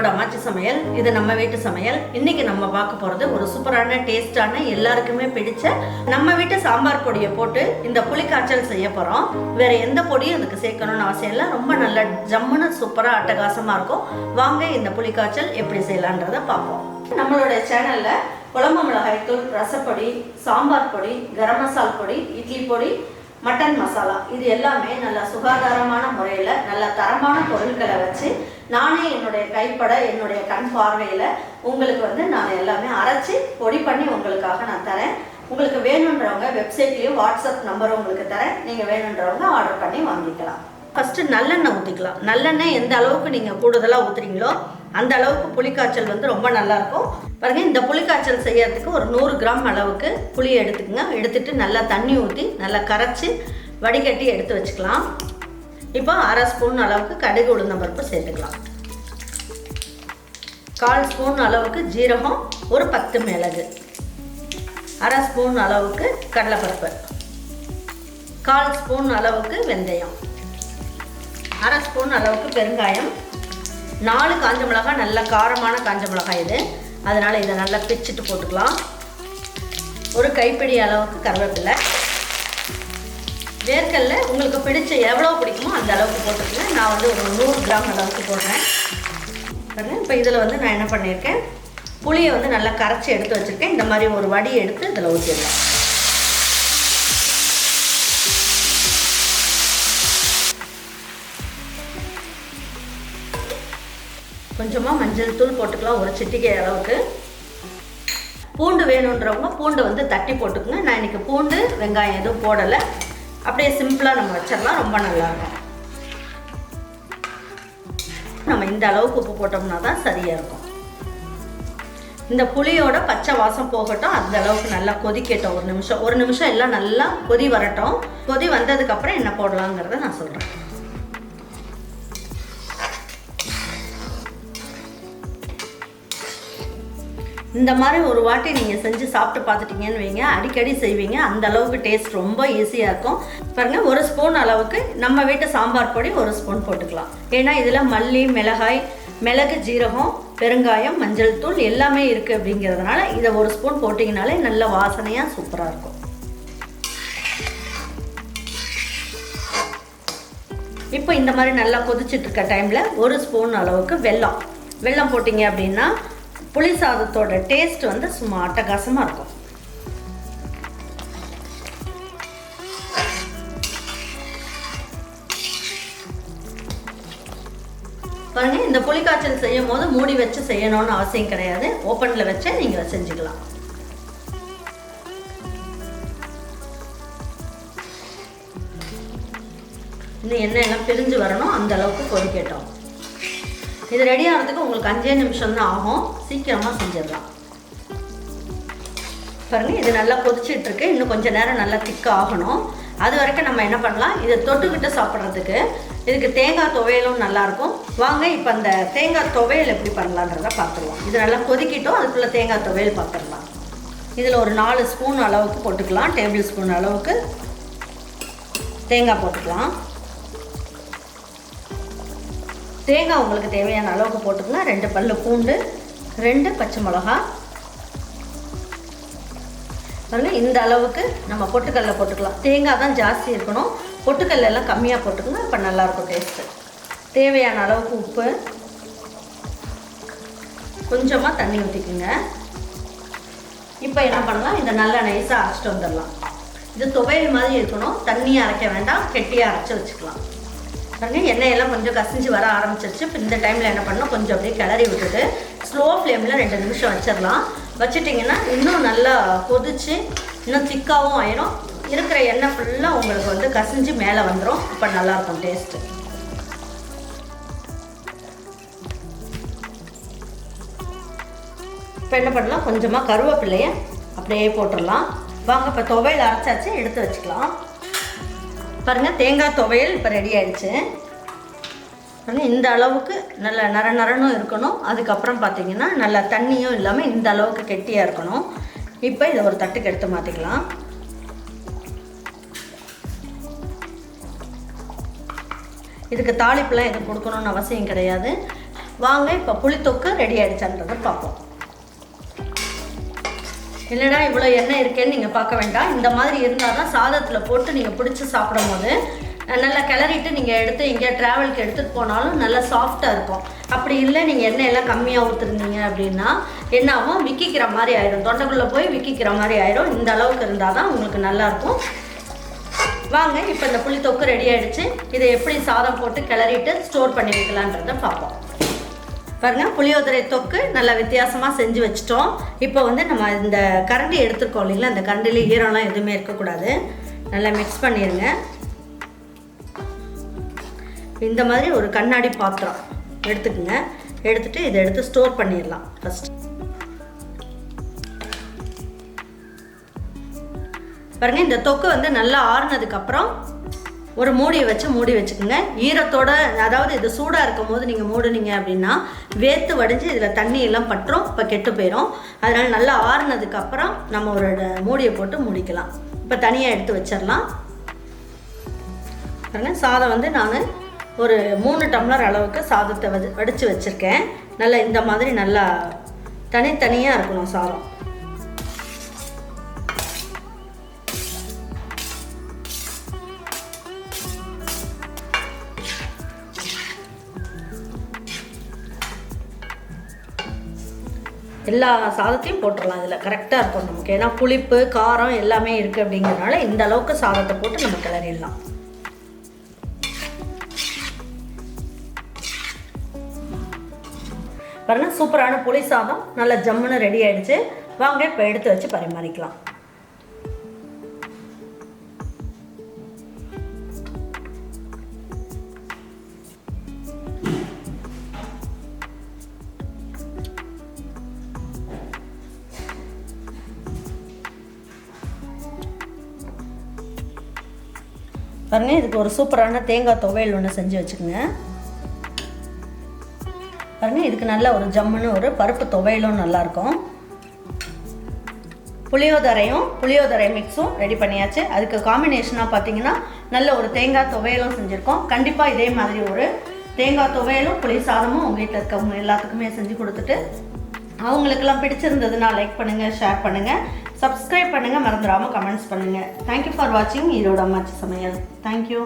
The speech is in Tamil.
நம்மளோட அம்மாச்சி சமையல். இது நம்ம வீட்டு சமையல். இன்னைக்கு நம்ம பார்க்க போகிறது ஒரு சூப்பரான டேஸ்டான எல்லாருக்குமே பிடிச்ச நம்ம வீட்டு சாம்பார் பொடியை போட்டு இந்த புளிக்காய்ச்சல் செய்ய போகிறோம். வேற எந்த பொடியும் இதுக்கு சேர்க்கணும்னு அவசியம் இல்லை. ரொம்ப நல்ல ஜம்முன்னு சூப்பராக அட்டகாசமாக இருக்கும். வாங்க இந்த புளிக்காய்ச்சல் எப்படி செய்யலான்றதை பார்ப்போம். நம்மளோட சேனலில் குழம்பு மிளகாய் தூள், ரசப்பொடி, சாம்பார் பொடி, கரம் மசால் பொடி, இட்லி பொடி, மட்டன் மசாலா இது எல்லாமே நல்ல சுகாதாரமான முறையில் நல்ல தரமான பொருட்களை வச்சு நானே என்னுடைய கைப்பட என்னுடைய கண் பார்வையில் உங்களுக்கு நான் எல்லாமே அரைச்சி பொடி பண்ணி உங்களுக்காக நான் தரேன். உங்களுக்கு வேணுன்றவங்க வெப்சைட்லேயும் வாட்ஸ்அப் நம்பரும் உங்களுக்கு தரேன். நீங்கள் வேணுன்றவங்க ஆர்டர் பண்ணி வாங்கிக்கலாம். ஃபஸ்ட்டு நல்லெண்ணெய் ஊற்றிக்கலாம். நல்லெண்ணெய் எந்த அளவுக்கு நீங்கள் கூடுதலாக ஊற்றுறீங்களோ அந்த அளவுக்கு புளிக்காய்ச்சல் ரொம்ப நல்லாயிருக்கும். பாருங்கள், இந்த புளிக்காய்ச்சல் செய்யறதுக்கு ஒரு 100 கிராம் அளவுக்கு புளியை எடுத்துக்கோங்க. எடுத்துகிட்டு நல்லா தண்ணி ஊற்றி நல்லா கரைச்சி வடிகட்டி எடுத்து வச்சுக்கலாம். இப்போ அரை ஸ்பூன் அளவுக்கு கடுகு உளுந்தம்பருப்பு சேர்த்துக்கலாம். 1/4 ஸ்பூன் அளவுக்கு ஜீரகம், ஒரு 10 மிளகு, அரை ஸ்பூன் அளவுக்கு கடலைப்பருப்பு, 1/4 ஸ்பூன் அளவுக்கு வெந்தயம், அரை ஸ்பூன் அளவுக்கு பெருங்காயம், 4 காஞ்ச மிளகாய், நல்ல காரமான காஞ்ச மிளகாய் இது, அதனால் இதை நல்லா பிச்சுட்டு போட்டுக்கலாம். ஒரு கைப்பிடி அளவுக்கு கருவேப்பிலை, வேர்க்கடலை உங்களுக்கு பிடிச்ச எவ்வளோ பிடிக்குமோ அந்த அளவுக்கு போட்டுக்கங்க. நான் ஒரு 100 கிராம் அளவுக்கு போடுறேன். இப்போ இதில் நான் என்ன பண்ணியிருக்கேன், புளியை நல்லா கரைச்சி எடுத்து வச்சுருக்கேன். இந்த மாதிரி ஒரு வடி எடுத்து இதில் ஊற்றிடலாம். கொஞ்சமாக மஞ்சள் தூள் போட்டுக்கலாம், ஒரு சிட்டிகை அளவுக்கு. பூண்டு வேணுன்றவங்க பூண்டு தட்டி போட்டுக்குங்க. நான் இன்றைக்கி பூண்டு வெங்காயம் எதுவும் போடலை. அப்படியே சிம்பிளாக நம்ம வச்சிடலாம். ரொம்ப நல்லாயிருக்கும். நம்ம இந்த அளவுக்கு உப்பு போட்டோம்னா தான் சரியாக இருக்கும். இந்த புளியோட பச்சை வாசம் போகட்டும். அந்த அளவுக்கு நல்லா கொதிக்கட்டும். ஒரு நிமிஷம் எல்லாம் நல்லா கொதி வரட்டும். கொதி வந்ததுக்கப்புறம் என்ன போடலாங்கிறத நான் சொல்கிறேன். இந்த மாதிரி ஒரு வாட்டி நீங்கள் செஞ்சு சாப்பிட்டு பார்த்துட்டீங்கன்னு வைங்க, அடிக்கடி செய்வீங்க. அந்த அளவுக்கு டேஸ்ட் ரொம்ப ஈஸியாக இருக்கும். பாருங்கள், 1 ஸ்பூன் அளவுக்கு நம்ம வீட்டு சாம்பார் பொடி 1 ஸ்பூன் போட்டுக்கலாம். ஏன்னா இதில் மல்லி, மிளகாய், மிளகு, ஜீரகம், பெருங்காயம், மஞ்சள் தூள் எல்லாமே இருக்குது. அப்படிங்கிறதுனால இதை 1 ஸ்பூன் போட்டிங்கனாலே நல்ல வாசனையாக சூப்பராக இருக்கும். இப்போ இந்த மாதிரி நல்லா கொதிச்சுட்டு இருக்க டைமில் 1 ஸ்பூன் அளவுக்கு வெல்லம் போட்டிங்க அப்படின்னா புளி சாதத்தோட டேஸ்ட் சும்மா அட்டகாசமாக இருக்கும். பாருங்க, இந்த புளிக்காய்ச்சல் செய்யும் போது மூடி வச்சு செய்யணும்னு அவசியம் கிடையாது. ஓப்பனில் வச்சு நீங்கள் செஞ்சுக்கலாம். இன்னும் எண்ணெய் எல்லாம் பிரிஞ்சு வரணும். அந்த அளவுக்கு கொதிக்கட்டும். இது ரெடி ஆகிறதுக்கு உங்களுக்கு 5 நிமிஷம் தான் ஆகும். சீக்கிரமாக செஞ்சிடலாம். பாருங்கள், இது நல்லா கொதிச்சிட்ருக்கு. இன்னும் கொஞ்சம் நேரம் நல்லா திக்காக ஆகணும். அது வரைக்கும் நம்ம என்ன பண்ணலாம், இதை தொட்டுக்கிட்டு சாப்பிட்றதுக்கு இதுக்கு தேங்காய் துவையலும் நல்லாயிருக்கும். வாங்க இப்போ அந்த தேங்காய் துவையல் எப்படி பண்ணலான்றதை பார்த்துருவோம். இது நல்லா கொதிக்கிட்டோம். அதுக்குள்ளே தேங்காய் துவையல் பார்த்துடலாம். இதில் ஒரு 4 ஸ்பூன் அளவுக்கு போட்டுக்கலாம். டேபிள் ஸ்பூன் அளவுக்கு தேங்காய் போட்டுக்கலாம். தேங்காய் உங்களுக்கு தேவையான அளவுக்கு போட்டுக்கலாம். 2 பல்லு பூண்டு, 2 பச்சை மிளகா. பாருங்கள், இந்த அளவுக்கு நம்ம பொட்டுக்கல்ல போட்டுக்கலாம். தேங்காய் தான் ஜாஸ்தி இருக்கணும். பொட்டுக்கல்ல எல்லாம் கம்மியாக போட்டுக்கோங்க. இப்போ நல்லாயிருக்கும் டேஸ்ட்டு. தேவையான அளவுக்கு உப்பு, கொஞ்சமாக தண்ணி ஊற்றிக்குங்க. இப்போ என்ன பண்ணலாம், இதை நல்லா நைஸாக அரைச்சிட்டு வந்துடலாம். இது துவையல் மாதிரி இருக்கணும். தண்ணியை அரைக்க வேண்டாம், கெட்டியாக அரைச்சி வச்சுக்கலாம். பாருங்கள், எண்ணெயெல்லாம் கொஞ்சம் கசிஞ்சு வர ஆரம்பிச்சிருச்சு. இப்போ இந்த டைமில் என்ன பண்ணணும், கொஞ்சம் அப்படியே கிளறி விட்டுட்டு ஸ்லோ ஃப்ளேமில் 2 நிமிஷம் வச்சிடலாம். வச்சுட்டிங்கன்னா இன்னும் நல்லா கொதிச்சு இன்னும் திக்காகவும் ஆயிரும். இருக்கிற எண்ணெய் ஃபுல்லாக உங்களுக்கு கசிஞ்சு மேலே வந்துடும். இப்போ நல்லாயிருக்கும் டேஸ்ட்டு. இப்போ என்ன பண்ணலாம், கொஞ்சமாக கருவேப்பிலையை அப்படியே போட்டுடலாம். வாங்க இப்போ துவையல் அரைச்சாச்சு, எடுத்து வச்சுக்கலாம். பாருங்கள், தேங்காய் துவையல் இப்போ ரெடி ஆகிடுச்சு. பாருங்கள், இந்த அளவுக்கு நல்ல நரநரனும் இருக்கணும். அதுக்கப்புறம் பார்த்திங்கன்னா நல்லா தண்ணியும் இல்லாமல் இந்த அளவுக்கு கெட்டியாக இருக்கணும். இப்போ இதை ஒரு தட்டுக்கு எடுத்து மாற்றிக்கலாம். இதுக்கு தாளிப்புலாம் எதுவும் கொடுக்கணும்னு அவசியம் கிடையாது. வாங்க இப்போ புளித்தொக்கு ரெடி ஆகிடுச்சான்றதை பார்ப்போம். இல்லைனா இவ்வளோ எண்ணெய் இருக்கேன்னு நீங்கள் பார்க்க வேண்டாம். இந்த மாதிரி இருந்தால் தான் சாதத்தில் போட்டு நீங்கள் பிடிச்சி சாப்பிடும் போது நல்லா கிளறிட்டு நீங்கள் எடுத்து எங்கேயா ட்ராவலுக்கு எடுத்துகிட்டு போனாலும் நல்லா சாஃப்டாக இருக்கும். அப்படி இல்லை நீங்கள் எண்ணெயெல்லாம் கம்மியாக ஊற்றுருந்தீங்க அப்படின்னா என்னாகும், விக்கிக்கிற மாதிரி ஆயிடும், தொண்டைக்குள்ளே போய் விக்கிக்கிற மாதிரி ஆயிடும். இந்த அளவுக்கு இருந்தால் தான் உங்களுக்கு நல்லாயிருக்கும். வாங்க இப்போ இந்த புளித்தொக்கு ரெடி ஆகிடுச்சு. இதை எப்படி சாதம் போட்டு கிளறிட்டு ஸ்டோர் பண்ணி வைக்கலான்றதை பார்ப்போம். பாருங்கள், புளியோதரை தொக்கு நல்லா வித்தியாசமாக செஞ்சு வச்சிட்டோம். இப்போ வந்து நம்ம இந்த கரண்டி எடுத்துருக்கோம் இல்லைங்களா, அந்த கரண்டியில் ஈரம்லாம் எதுவுமே இருக்கக்கூடாது. நல்லா மிக்ஸ் பண்ணிடுங்க. இந்த மாதிரி ஒரு கண்ணாடி பாத்திரம் எடுத்துக்கோங்க. எடுத்துகிட்டு இதை எடுத்து ஸ்டோர் பண்ணிடலாம். ஃபஸ்ட் பாருங்கள், இந்த தொக்கு வந்து நல்லா ஆறுனதுக்கப்புறம் ஒரு மூடியை வச்சு மூடி வச்சுக்கோங்க. ஈரத்தோட, அதாவது இது சூடாக இருக்கும் போது நீங்கள் மூடுனீங்க அப்படின்னா வேத்து வடிஞ்சு இதில் தண்ணி எல்லாம் பட்டுரும், இப்போ கெட்டு போயிடும். அதனால் நல்லா ஆறுனதுக்கப்புறம் நம்ம ஒரு மூடியை போட்டு முடிக்கலாம். இப்போ தனியாக எடுத்து வச்சிடலாம். பாருங்கள், சாதம் வந்து நான் ஒரு 3 டம்ளர் அளவுக்கு சாதத்தை வடித்து வச்சுருக்கேன். நல்லா இந்த மாதிரி நல்லா தனித்தனியாக இருக்கணும் சாதம். எல்லா சாதத்தையும் போட்டுடலாம். இதில் கரெக்டாக இருக்கும் நமக்கு. ஏன்னா புளிப்பு காரம் எல்லாமே இருக்குது அப்படிங்கிறதுனால இந்த அளவுக்கு சாதத்தை போட்டு நம்ம கிளறிடலாம். பாருங்கள், சூப்பரான புளி சாதம் நல்லா ஜம்முன்னு ரெடி ஆகிடுச்சு. வாங்க இப்போ எடுத்து வச்சு பரிமாறிக்கலாம். பாருங்கள், இதுக்கு ஒரு சூப்பரான தேங்காய் துவையல் ஒன்று செஞ்சு வச்சுக்கோங்க. பாருங்கள், இதுக்கு நல்ல ஒரு ஜம்முன்னு ஒரு பருப்பு துவையலும் நல்லாயிருக்கும். புளியோதரையும் புளியோதரை மிக்ஸும் ரெடி பண்ணியாச்சு. அதுக்கு காம்பினேஷனாக பார்த்தீங்கன்னா நல்ல ஒரு தேங்காய் துவையலும் செஞ்சுருக்கோம். கண்டிப்பாக இதே மாதிரி ஒரு தேங்காய் துவையலும் புளி சாதமும் உங்கள் வீட்டில் இருக்கவங்க எல்லாத்துக்குமே செஞ்சு கொடுத்துட்டு அவங்களுக்கெல்லாம் பிடிச்சிருந்ததுன்னா லைக் பண்ணுங்கள், ஷேர் பண்ணுங்கள், சப்ஸ்கிரைப் பண்ணுங்கள், மறந்துடாமல் கமெண்ட்ஸ் பண்ணுங்கள். தேங்க்யூ ஃபார் வாட்சிங் ஈரோடு அம்மாச்சி சமையல். தேங்க்யூ.